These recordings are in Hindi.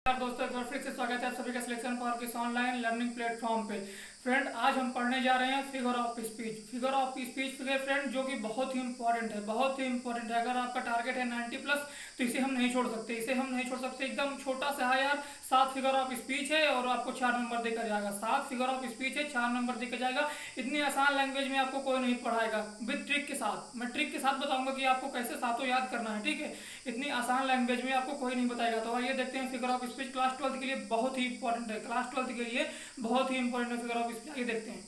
नमस्कार दोस्तों, एक बार फिर से स्वागत है आप सभी का सिलेक्शन फॉर किस ऑनलाइन लर्निंग प्लेटफॉर्म पे। फ्रेंड, आज हम पढ़ने जा रहे हैं figure of speech. Figure of speech figure friend जो कि बहुत ही इंपॉर्टेंट है, बहुत ही इंपॉर्टेंट है। अगर आपका टारगेट है 90 प्लस तो इसे हम नहीं छोड़ सकते, इसे हम नहीं छोड़ सकते। एकदम छोटा सा है यार, 7 फिगर ऑफ स्पीच है और आपको 4 नंबर देकर जाएगा। 7 फिगर ऑफ स्पीच है, 4 नंबर देकर जाएगा। इतनी आसान लैंग्वेज में आपको कोई नहीं पढ़ाएगा, विद ट्रिक के साथ। मैं ट्रिक के साथ बताऊंगा कि आपको कैसे सातों याद करना है, ठीक है। इतनी आसान लैंग्वेज में आपको कोई नहीं बताएगा। तो आइए देखते हैं फिगर ऑफ स्पीच। क्लास 12 के लिए बहुत ही इंपॉर्टेंट है, क्लास 12 के लिए बहुत ही इंपॉर्टेंट है फिगर ऑफ स्पीच। आइए देखते हैं।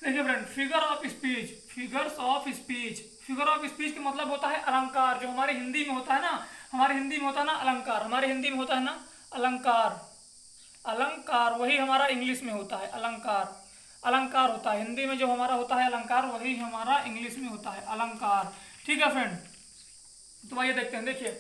देखिए friend, figure of speech, figures of speech, figure of speech का मतलब होता है अलंकार। जो हमारे हिंदी में होता है ना, हमारे हिंदी में होता है ना अलंकार, हमारे हिंदी में होता है ना अलंकार। अलंकार वही हमारा इंग्लिश में होता है अलंकार। अलंकार होता है हिंदी में, जो हमारा होता है अलंकार वही हमारा इंग्लिश में होता है अलंकार, ठीक है फ्रेंड। तो आइए देखते हैं। देखिए,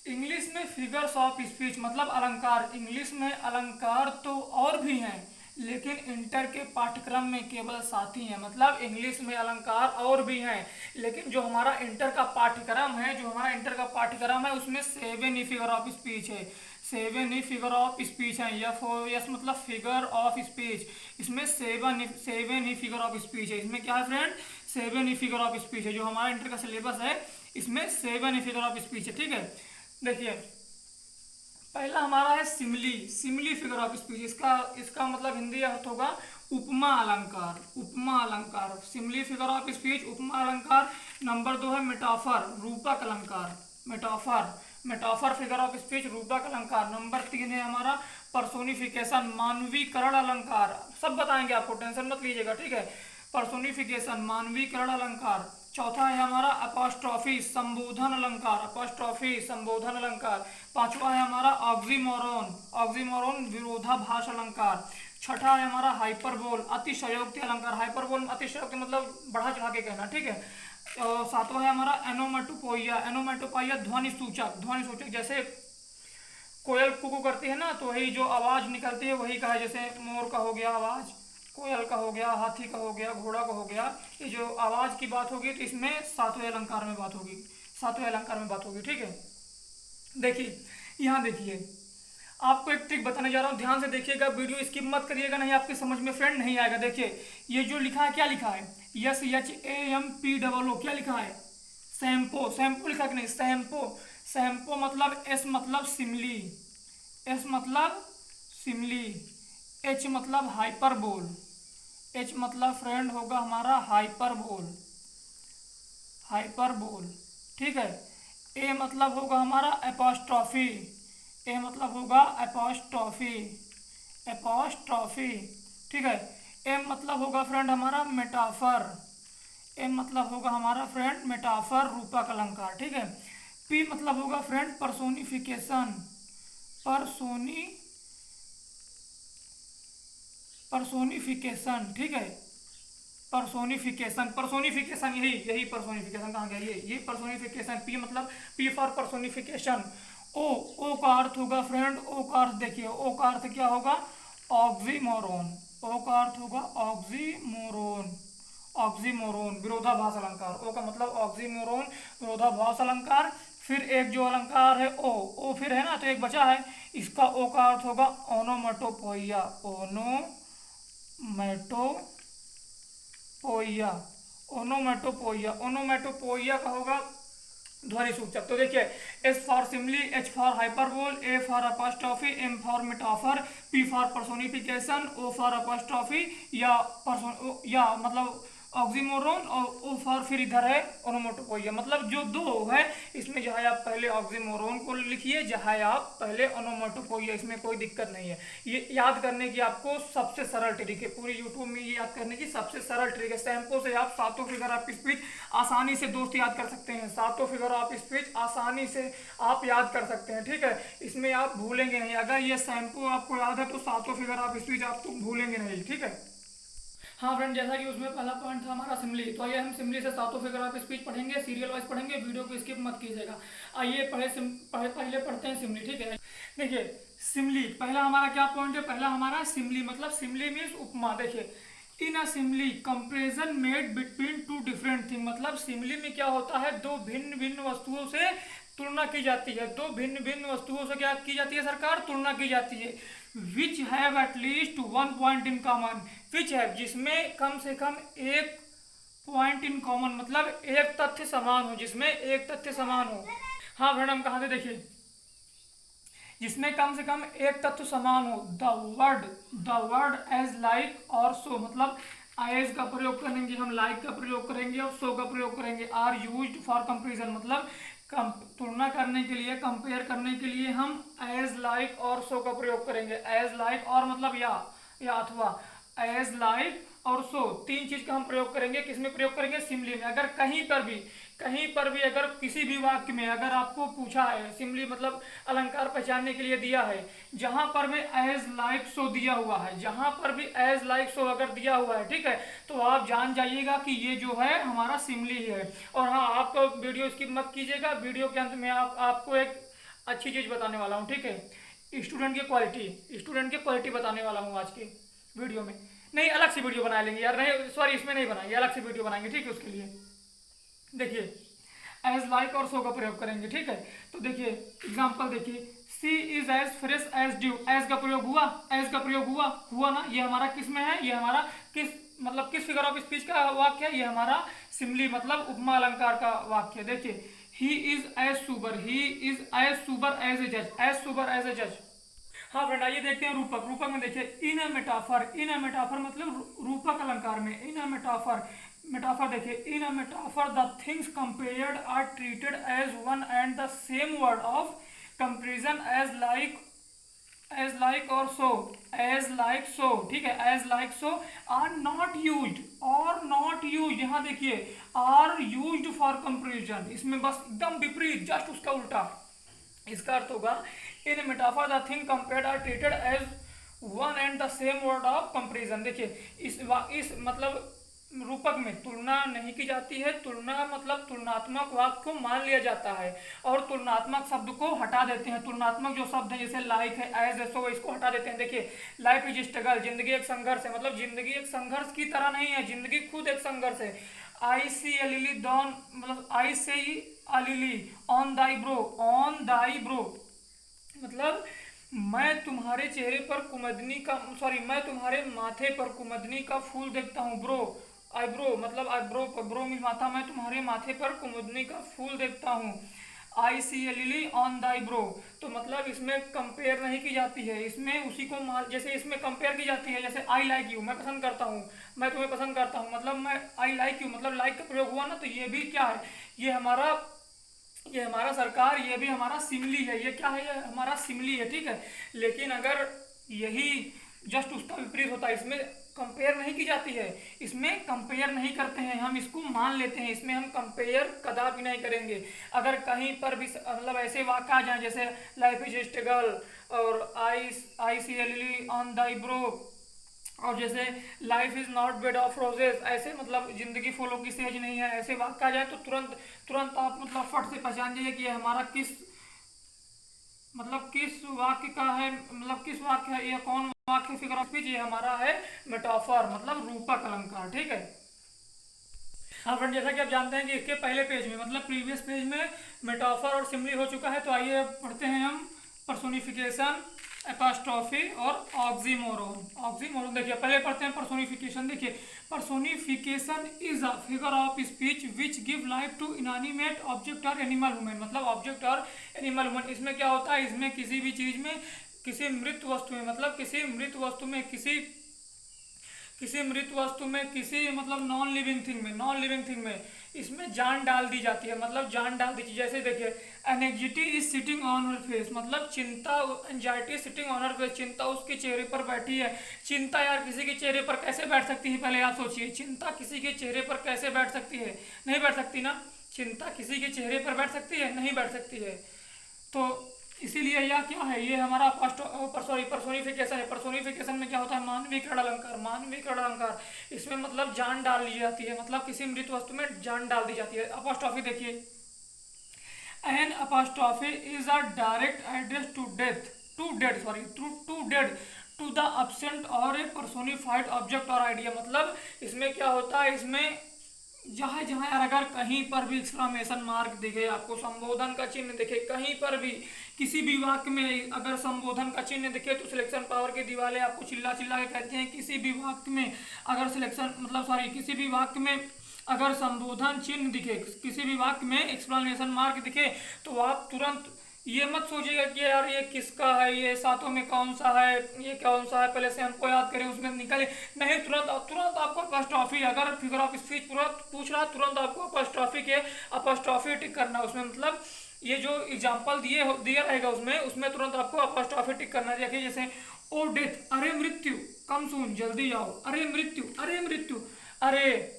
इंग्लिश में फिगर्स ऑफ स्पीच मतलब अलंकार। इंग्लिश में अलंकार तो और भी हैं, लेकिन इंटर के पाठ्यक्रम में केवल 7 ही हैं। मतलब इंग्लिश में अलंकार और भी हैं, लेकिन जो हमारा इंटर का पाठ्यक्रम है, जो हमारा इंटर का पाठ्यक्रम है उसमें 7 ही फिगर ऑफ स्पीच है। 7 ही फिगर ऑफ स्पीच है। यस मतलब फिगर ऑफ स्पीच। इसमें 7 ही फिगर ऑफ स्पीच है। इसमें क्या है friend? 7 he figure of speech है। जो हमारा इंटर का सिलेबस है इसमें 7 ही फिगर ऑफ स्पीच है, ठीक है। देखिए, पहला हमारा है Simli. Simli figure of speech, इसका इसका मतलब हिंदी अर्थ होगा उपमा अलंकार। उपमा अलंकार, सिमली फिगर ऑफ स्पीच, उपमा अलंकार। नंबर 2 है मेटाफर, रूपक अलंकार। Metaphor, metaphor figure of speech, रूपक अलंकार। नंबर 3 है हमारा पर्सोनिफिकेशन, मानवीकरण अलंकार। सब बताएंगे आपको, टेंशन मत लीजिएगा, ठीक है। पर्सोनिफिकेशन, मानवीकरण अलंकार। चौथा है हमारा अपोस्ट्रॉफी, संबोधन अलंकार। अपोस्ट्रॉफी, संबोधन अलंकार। पांचवा है हमारा ऑक्सीमोरोन, ऑक्सीमोरोन विरोधाभास अलंकार। छठा है हमारा हाइपरबोल, अतिशयोक्ति अलंकार। हाइपरबोल अतिशयोक्ति मतलब बढ़ा चढ़ा के कहना, ठीक है। सातवां है हमारा एनोमेटोपोइया, एनोमेटोपोइया ध्वनि सूचक, ध्वनि सूचक। जैसे कोयल कुकू करती है ना, तो वही जो आवाज निकलती है वही का है। जैसे मोर का हो गया आवाज, कोयल का हो गया, हाथी का हो गया, घोड़ा का हो गया। ये जो आवाज की बात होगी तो इसमें 7वें अलंकार में बात होगी, 7वें अलंकार में बात होगी, ठीक है। देखिए, यहाँ देखिए, आपको एक ट्रिक बताने जा रहा हूँ, ध्यान से देखिएगा, वीडियो स्किप मत करिएगा, नहीं आपके समझ में फ्रेंड नहीं आएगा। देखिए, ये जो लिखा है, क्या लिखा है? SHAMPOO, क्या लिखा है? शैम्पो, शैम्पू लिखा कि नहीं? शैम्पो, शैम्पो मतलब एस मतलब सिमली, एस मतलब सिमली। एच मतलब हाइपरबोल, एच मतलब फ्रेंड होगा हमारा हाइपरबोल, हाइपरबोल, ठीक है। ए मतलब होगा हमारा एपोस्ट्रॉफी, ए मतलब होगा एपोस्ट्रॉफी, एपोस्ट्रॉफी, ठीक है। एम मतलब होगा फ्रेंड हमारा मेटाफर, एम मतलब होगा हमारा फ्रेंड मेटाफर, रूपक अलंकार, ठीक है। पी मतलब होगा फ्रेंड पर्सोनिफिकेशन, पर्सोनिफिकेशन, ठीक है। पर्सोनिफिकेशन, पर्सोनिफिकेशन, यही यही पर्सोनिफिकेशन कहाँ गया? ये पर्सोनिफिकेशन। पी मतलब पी फॉर पर्सोनिफिकेशन। ओ का अर्थ होगा फ्रेंड, ओ का अर्थ देखिए, ओ का अर्थ क्या होगा? ऑक्सीमोरोन, ओ का अर्थ होगा ऑक्सीमोरोन, ऑक्सीमोरोन विरोधाभास अलंकार। ओ का मतलब ऑक्सीमोरोन विरोधाभास अलंकार। फिर एक जो अलंकार है ओ फिर है ना, तो एक बचा है, इसका ओ का अर्थ होगा ओनोमेटोपोइया, ओनोमेटोपोइया, ओनोमेटोपोइया, ओनोमेटोपोइया का होगा ध्वनि सूचक। तो देखिए, S for simile, H for hyperbole, A for apostrophe, M for metaphor, P for personification, O for apostrophe या मतलब ऑक्सीमोरोन, और ओ फॉर फिर इधर है ओनोमेटोपोइया। मतलब जो दो है इसमें जो है आप पहले ऑक्सीमोरोन को लिखिए, जहाँ आप पहले ओनोमेटोपोइया, इसमें कोई दिक्कत नहीं है। ये याद करने की आपको सबसे सरल ट्रिक है, पूरी यूट्यूब में ये याद करने की सबसे सरल ट्रिक है। सैम्पो से आप 7 फिगर ऑफ स्पीच आसानी से दोस्त याद कर सकते हैं, 7 फिगर ऑफ स्पीच आसानी से आप याद कर सकते हैं, ठीक है। इसमें आप भूलेंगे नहीं, अगर ये सैम्पो आपको याद है तो 7 फिगर ऑफ स्पीच आपको भूलेंगे नहीं, ठीक है। हाँ फ्रेंड, जैसा कि उसमें पहला पॉइंट था हमारा सिमली, तो आइए हम सिमली से 7 फिगर ऑफ स्पीच पढ़ेंगे, सीरियल वाइज पढ़ेंगे, वीडियो को स्किप मत कीजिएगा। आइए पहले पढ़ते हैं सिमली, ठीक है। देखिए, सिमली पहला हमारा क्या पॉइंट है? पहला हमारा सिमली मतलब सिमली मीन्स उपमा। देखिए, in a simile comparison made between two different thing, मतलब सिमली में क्या होता है? दो भिन्न भिन्न वस्तुओं से तुलना की जाती है, दो भिन्न भिन्न वस्तुओं से क्या की जाती है सरकार, तुलना की जाती है। Which have at least one point in common, which have जिसमें कम से कम एक पॉइंट इन कॉमन मतलब एक तथ्य समान हो, जिसमें एक तथ्य समान हो। हाँ फ्रेंड हम कहाँ थे देखिए, जिसमें कम से कम एक तत्व समान हो। द वर्ड एज लाइक और सो मतलब एज का प्रयोग करेंगे हम, लाइक का प्रयोग करेंगे और सो का प्रयोग करेंगे। आर यूज्ड फॉर कंपेरिजन मतलब तुलना करने के लिए, कंपेयर करने के लिए हम एज लाइक और सो का प्रयोग करेंगे। एज लाइक और मतलब या अथवा, एज लाइक और सो तीन चीज का हम प्रयोग करेंगे। किसमें प्रयोग करेंगे, सिमली में। अगर कहीं पर भी अगर किसी भी वाक्य में अगर आपको पूछा है, सिमली मतलब अलंकार पहचानने के लिए दिया है, जहां पर भी एज लाइक सो दिया हुआ है, जहां पर भी एज लाइक सो अगर दिया हुआ है, ठीक है, तो आप जान जाइएगा कि ये जो है हमारा सिमली है। और हाँ, आप वीडियो स्किप मत कीजिएगा, वीडियो के अंत में आपको एक अच्छी चीज बताने वाला हूँ, ठीक है। स्टूडेंट की क्वालिटी बताने वाला हूँ आज के वीडियो में। नहीं, अलग से वीडियो बना लेंगे यार, नहीं सॉरी, इसमें नहीं बनाएंगे, अलग से वीडियो बनाएंगे, ठीक है। उसके लिए देखिए एज लाइक और सो का प्रयोग करेंगे, ठीक है। तो देखिए एग्जांपल देखिए, sea is as fresh as dew. As का प्रयोग हुआ, एज का प्रयोग हुआ ना, ये हमारा किस में है, ये हमारा किस मतलब किस फिगर ऑफ स्पीच का वाक्य है, ये हमारा सिमली मतलब उपमा अलंकार का वाक्य। देखिए he is as sober, he is as sober as a जज, एज सुबर एज ए जज। हाँ फ्रेंड आइए देखते हैं रूपक। रूपक में देखिए in a metaphor, in a metaphor मतलब रूपक अलंकार में इन अ मेटाफर। मेटाफर देखिए in a metaphor the things compared are treated as one and the same word of comparison as like और सो, एज लाइक सो, ठीक है। As like so are not used, और नॉट यूज्ड, यहाँ देखिए आर यूज्ड फॉर कंपेरिजन, इसमें बस एकदम विपरीत, जस्ट उसका उल्टा। इसका अर्थ होगा in metaphor the thing compared are treated as one and the same word of comparison. देखिए इस मतलब रूपक में तुलना नहीं की जाती है, तुलना मतलब तुलनात्मक वाक्य को मान लिया जाता है और तुलनात्मक शब्द को हटा देते हैं। तुलनात्मक जो शब्द है जैसे लाइक है, एज है, सो, इसको हटा देते हैं। देखिए लाइफ इज स्ट्रगल, जिंदगी एक संघर्ष है, मतलब जिंदगी एक संघर्ष की तरह नहीं है, जिंदगी खुद एक संघर्ष है। आई सी अ लिली डॉन मतलब I say a lily on thy brow, on thy brow मतलब मैं तुम्हारे चेहरे पर कुमदनी का सॉरी मैं तुम्हारे माथे पर कुमदनी का फूल देखता हूँ। ब्रो आईब्रो मतलब आईब्रो, ब्रो मीन माथा, मैं तुम्हारे माथे पर कुमुदनी का फूल देखता हूँ। आई सी ए लिली ऑन दाई ब्रो, तो मतलब इसमें कंपेयर नहीं की जाती है, इसमें उसी को जैसे इसमें कंपेयर की जाती है, जैसे आई लाइक यू, मैं पसंद करता हूँ, मैं तुम्हें पसंद करता हूँ, मतलब मैं आई लाइक यू मतलब लाइक का प्रयोग हुआ ना, तो ये भी क्या है, ये हमारा सरकार, ये भी हमारा सिमली है। ये क्या है, ये हमारा सिमली है, ठीक है। लेकिन अगर यही जस्ट उसका विपरीत होता है, इसमें कंपेयर नहीं की जाती है, इसमें कंपेयर नहीं करते हैं, हम इसको मान लेते हैं, इसमें हम कंपेयर कदापि नहीं करेंगे। अगर कहीं पर भी मतलब ऐसे वाक्य आ जाए जैसे लाइफ इज स्ट्रगल और I see L on the brow, और जैसे life is not bed of roses, ऐसे मतलब जिंदगी फूलों की सेज नहीं है, ऐसे वाक्य आ जाए तो तुरंत तुरंत आप मतलब फट से पहचान जाइए कि ये हमारा किस वाक्य का है, मतलब किस वाक्य है, ये कौन वाक्य फिगर ऑफ स्पीच, ये हमारा है मेटाफर मतलब रूपक अलंकार, ठीक है। हाँ फ्रेंड, जैसा कि आप जानते हैं कि इसके पहले पेज में मतलब प्रीवियस पेज में मेटाफर और सिमली हो चुका है, तो आइए पढ़ते हैं हम पर्सोनिफिकेशन, एपोस्ट्रोफी और ऑक्सीमोरोन। ऑक्सीमोरोन देखिए पहले पढ़ते हैं पर्सोनिफिकेशन। देखिए personification is a figure of speech which give life to inanimate object और एनिमल वुमेन, मतलब ऑब्जेक्ट और एनिमल वुमेन। इसमें क्या होता है, इसमें किसी भी चीज में, किसी मृत वस्तु में मतलब किसी मृत वस्तु में किसी मृत वस्तु में, किसी मतलब नॉन लिविंग थिंग में इसमें जान डाल दी जाती है, मतलब जान डाल दी। जैसे देखिए anxiety is sitting on her face, मतलब चिंता, anxiety sitting on her face, चिंता उसके चेहरे पर बैठी है। चिंता यार किसी के चेहरे पर कैसे बैठ सकती है, पहले आप सोचिए, चिंता किसी के चेहरे पर कैसे बैठ सकती है, नहीं बैठ सकती ना। चिंता किसी के चेहरे पर बैठ सकती है, नहीं बैठ सकती है। तो इसीलिए यह क्या है, ये हमारा पर्सोनिफिकेशन है। पर्सोनिफिकेशन में क्या होता है, मानवीकरण अलंकार, इसमें मतलब जान डाल दी जाती है, मतलब किसी मृत वस्तु में जान डाल दी जाती है। अपोस्ट्रोफी देखिए, an apostrophe is a direct address to dead to the absent और ए पर्सोनिफाइड ऑब्जेक्ट और आइडिया, मतलब इसमें क्या होता है, इसमें जहाँ जहाँ यार अगर कहीं पर भी एक्सक्लामेशन मार्क दिखे आपको, संबोधन का चिन्ह दिखे, कहीं पर भी किसी भी वाक्य में अगर संबोधन का चिन्ह दिखे तो सिलेक्शन पावर की दीवारें आपको चिल्ला चिल्ला के कहते हैं। किसी भी वाक्य में अगर सिलेक्शन मतलब सॉरी किसी भी वाक्य में अगर संबोधन चिन्ह दिखे, किसी भी वाक्य में एक्सप्लेनेशन मार्क दिखे तो आप तुरंत ये मत सोचिएगा कि यार ये किसका है, ये सातों में कौन सा है, ये कौन सा है, पहले से हमको याद करें उसमें निकले नहीं। तुरंत तुरंत आपको अपॉस्ट्रोफी, अगर फिगर ऑफ स्पीच पूछ रहा तुरंत आपको अपॉस्ट्रोफी टिक करना उसमें। मतलब ये जो एग्जाम्पल दिया रहेगा उसमें उसमें तुरंत आपको अपॉस्ट्रोफी टिक करना है। देखिए जैसे ओ डेथ, अरे मृत्यु, कम सून जल्दी आओ, अरे मृत्यु, अरे मृत्यु, अरे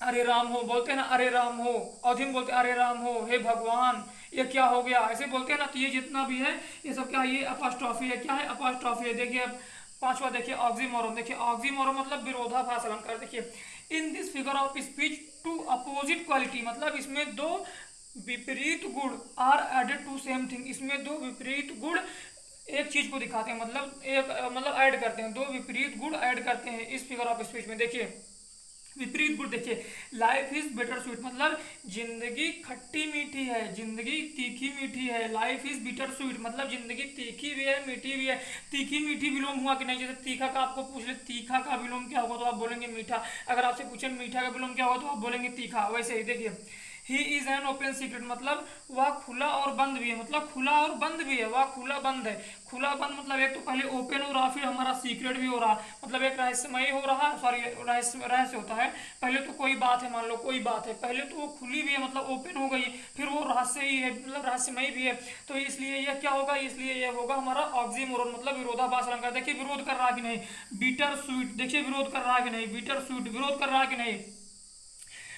अरे राम हो बोलते हैं ना, अरे राम हो। अधीम बोलते हैं अरे राम हो, हे भगवान ये क्या हो गया, ऐसे बोलते हैं ना। तो ये जितना भी है ये सब क्या है, ये अपॉस्ट्रोफी है। क्या है, अपॉस्ट्रोफी है। देखिए पांचवा देखिए ऑक्सीमोरन। देखिए ऑक्सीमोरन मतलब विरोधाभास अलंकार। देखिए in this figure of speech to opposite quality, मतलब इसमें दो विपरीत गुण are added to same thing, इसमें दो विपरीत गुण एक चीज को दिखाते हैं, मतलब ऐड करते हैं, दो विपरीत गुण ऐड करते हैं इस फिगर ऑफ स्पीच में। देखिए विपरीत गुण देखिए, लाइफ इज बिटर स्वीट मतलब जिंदगी खट्टी मीठी है, जिंदगी तीखी मीठी है। लाइफ इज बिटर स्वीट मतलब जिंदगी तीखी भी है मीठी भी है। तीखी मीठी विलोम हुआ कि नहीं, जैसे तीखा का आपको पूछ ले तीखा का विलोम क्या होगा तो आप बोलेंगे मीठा, अगर आपसे पूछे मीठा का विलोम क्या होगा तो आप बोलेंगे तीखा। वैसे ही देखिए he is an open secret मतलब वह खुला और बंद भी है, मतलब खुला और बंद भी है, वह खुला बंद है। खुला बंद मतलब एक तो पहले ओपन हो रहा फिर हमारा सीक्रेट भी हो रहा, मतलब एक रहस्यमय हो रहा, सॉरी रहस्य होता है। पहले तो कोई बात है, मान लो कोई बात है, पहले तो वो खुली भी है मतलब ओपन हो गई, फिर वो रहस्य ही है मतलब रहस्यमय भी है। तो इसलिए यह क्या होगा, इसलिए यह होगा हमारा ऑक्सीमोरन मतलब विरोधाभास अलंकार। देखिए विरोध कर रहा कि नहीं, बीटर स्वीट, देखिए विरोध कर रहा कि नहीं, बीटर स्वीट विरोध कर रहा कि नहीं।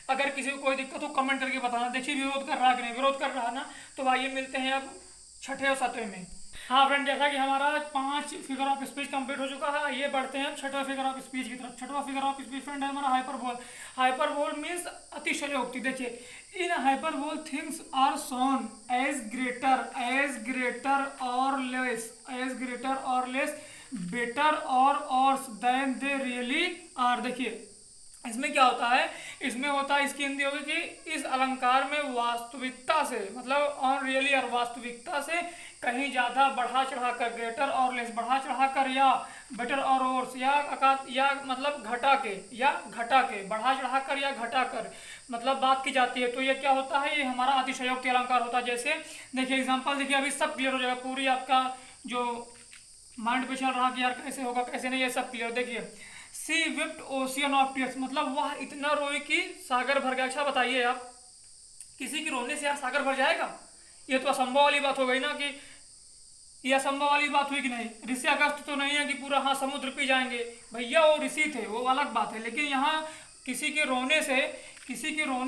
अगर किसी को कोई दिक्कत हो कमेंट करके बताना। देखिए विरोध कर रहा कि नहीं, विरोध कर रहा ना। तो आइए मिलते हैं अब छठे और सातवें में। हाँ फ्रेंड, जैसा कि हमारा 5 फिगर ऑफ स्पीच कंप्लीट हो चुका है, आइए बढ़ते हैं छठा फिगर ऑफ स्पीच की तरफ। छठवा फिगर ऑफ स्पीच फ्रेंड है हमारा हाइपरबोल। हाइपरबोल मीन्स अतिशयोक्ति। देखिए in hyperbole things are shown as greater और लेस, एज ग्रेटर और लेस, बेटर और देन दे रियली आर। देखिए इसमें क्या होता है, इसमें होता है, इसकी हिंदी होगी कि इस अलंकार में वास्तविकता से मतलब ऑन रियली और वास्तविकता से कहीं ज़्यादा बढ़ा चढ़ा कर, ग्रेटर और लेस बढ़ा चढ़ा कर, या बेटर और या मतलब घटा के बढ़ा चढ़ा कर या घटा कर मतलब बात की जाती है। तो ये क्या होता है, ये हमारा अतिशयोक्ति अलंकार होता है। जैसे देखिए एग्जाम्पल देखिए, अभी सब क्लियर हो जाएगा, पूरी आपका जो माइंड पे चल रहा कि यार कैसे होगा कैसे नहीं, ये सब क्लियर। देखिए सी विप्ड ओशियन ऑफ टीयर्स मतलब वह इतना रोई कि सागर भर गया। अच्छा बताइए आप, किसी के रोने से यार सागर भर जाएगा? ये तो असंभव वाली बात हो गई ना, कि ये असंभव वाली बात हुई कि नहीं। ऋषि अगस्त तो नहीं है कि पूरा हाँ समुद्र पी जाएंगे, भैया वो ऋषि थे वो अलग बात है, लेकिन यहाँ किसी के रोने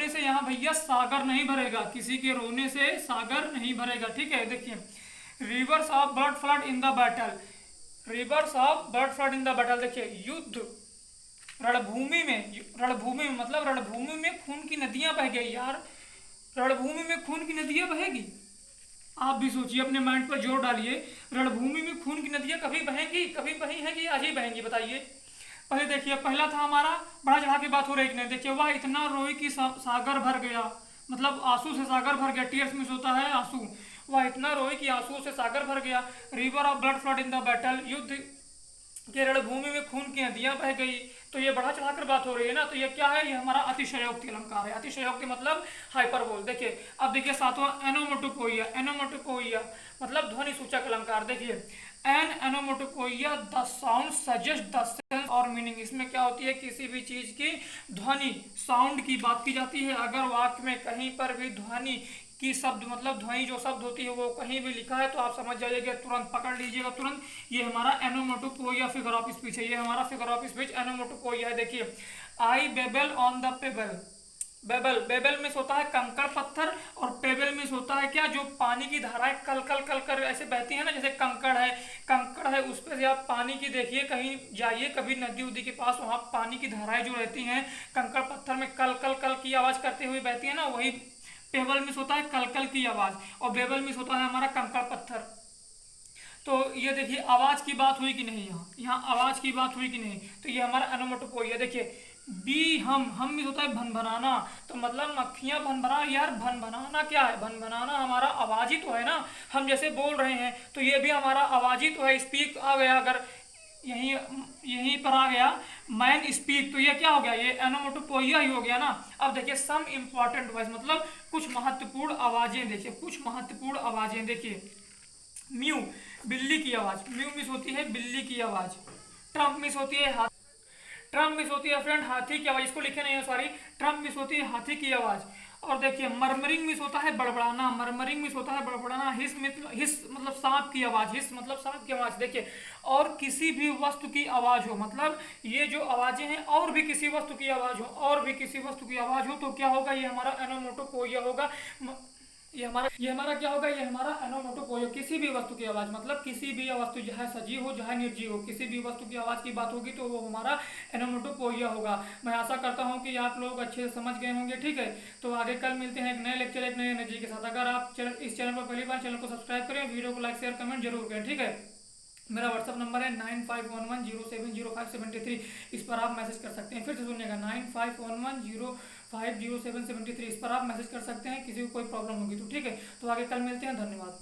से यहाँ भैया सागर नहीं भरेगा, किसी के रोने से सागर नहीं भरेगा। ठीक है, देखिए reverse of blood flood in the battle, reverse of blood flood in the battle. देखिए युद्ध रणभूमि में मतलब रणभूमि में खून की नदियां बह गई यार, रणभूमि में खून की नदियां बहेगी। आप भी सोचिए, अपने माइंड पर जोर डालिए, रणभूमि में खून की नदियां कभी बहेंगी, कभी बही है कि आज ही बहेंगी बताइए। पहले देखिए पहला था हमारा बढ़ा चढ़ा की बात हो रही कि नहीं। देखिए वह इतना रोई कि सागर भर गया, मतलब आंसू से सागर भर गया, टीयर्स मिस होता है आंसू। वह इतना रोई कि आंसू से सागर भर गया। River of blood flood in the battle, युद्ध के रणभूमि में खून की नदियां बह गई। तो ये बढ़ा चढ़ाकर बात हो रही है ना, तो ये क्या है, ये हमारा अतिशयोक्ति अलंकार है। अतिशयोक्ति मतलब हाइपरबोल। देखिए अब देखिए सातवां एनोमोटोपोइया, एनोमोटोपोइया मतलब ध्वनि सूचक अलंकार। देखिए an onomatopoeia the sound suggest the sense और मीनिंग। इसमें क्या होती है, किसी भी चीज की ध्वनि साउंड की बात की जाती है। अगर वाक्य में कहीं पर भी ध्वनि की शब्द मतलब ध्वनि जो शब्द होती है वो कहीं भी लिखा है तो आप समझ जाइएगा, तुरंत पकड़ लीजिएगा तुरंत, ये हमारा एनोमोटोपोइया फिगर ऑफ स्पीच है। ये हमारा फिगर ऑफ स्पीच एनोमोटोपोइया है। देखिए I babble on the pebble, babble में होता है कंकड़ पत्थर, और पेबल में होता है क्या, जो पानी की धाराएं कल कल कल कर ऐसे बहती है ना, जैसे कंकड़ है उस पर से आप पानी की देखिए, कहीं जाइए कभी नदी उदी के पास, वहाँ पानी की धाराएं जो रहती हैं कंकड़ पत्थर में कल कल कल की आवाज करते हुए बहती है ना, वही पेबल मिस होता है कलकल की आवाज, और बेबल मिस होता है हमारा कंकड़ पत्थर। तो ये देखिए आवाज की बात हुई कि नहीं, यहाँ आवाज की बात हुई कि नहीं, तो ये हमारा एनोमोटोपोइया। देखिए बी हम मीन्स होता है भनभनाना। तो मतलब मक्खियां भनभना, यार भनभनाना क्या है? भनभनाना हमारा आवाज ही तो है ना, हम जैसे बोल रहे हैं तो ये भी हमारा आवाज ही तो है। स्पीक आ गया, अगर यहीं यहीं पर आ गया मैन स्पीक, तो ये क्या हो गया? ये एनोमोटोपोइया ही हो गया ना। अब देखिए सम इंपॉर्टेंट वॉइस, मतलब कुछ महत्वपूर्ण आवाजें। देखिए कुछ महत्वपूर्ण आवाजें, देखिए म्यू बिल्ली की आवाज, म्यू मिस होती है बिल्ली की आवाज। ट्रम्प मिस होती है हाथी, ट्रम्प मिस होती है फ्रेंड हाथी की आवाज, इसको लिखे नहीं है सॉरी। ट्रम्प मिस होती है हाथी की आवाज। और देखिए मरमरिंग मिस होता है बड़बड़ाना, मरमरिंग मिस होता है बड़बड़ाना। हिस मतलब सांप की आवाज, हिस मतलब सांप की आवाज। देखिए और किसी भी वस्तु की आवाज हो, मतलब ये जो आवाजें हैं और भी किसी वस्तु की आवाज हो, और भी किसी वस्तु की आवाज हो, तो क्या होगा? ये हमारा एनोमोटोपोइया होगा। ये हमारा क्या होगा? ये हमारा एनोमोटोपोइया। किसी भी वस्तु की आवाज, मतलब किसी भी वस्तु, चाहे सजीव हो चाहे निर्जीव हो, किसी भी वस्तु की आवाज की बात होगी तो वो हमारा एनोमोटोपोइया होगा। मैं आशा करता हूँ कि आप लोग अच्छे से समझ गए होंगे। ठीक है, तो आगे कल मिलते हैं एक नए लेक्चर, एक नए एनर्जी के साथ। अगर आप इस चैनल पर पहली बार, चैनल को सब्सक्राइब करें, वीडियो को लाइक शेयर कमेंट जरूर करें। ठीक है, मेरा व्हाट्सअप नंबर है 9511070573। इस पर आप मैसेज कर सकते हैं। फिर से सुनिएगा, 9511050773। इस पर आप मैसेज कर सकते हैं, किसी को कोई प्रॉब्लम होगी तो। ठीक है, तो आगे कल मिलते हैं, धन्यवाद।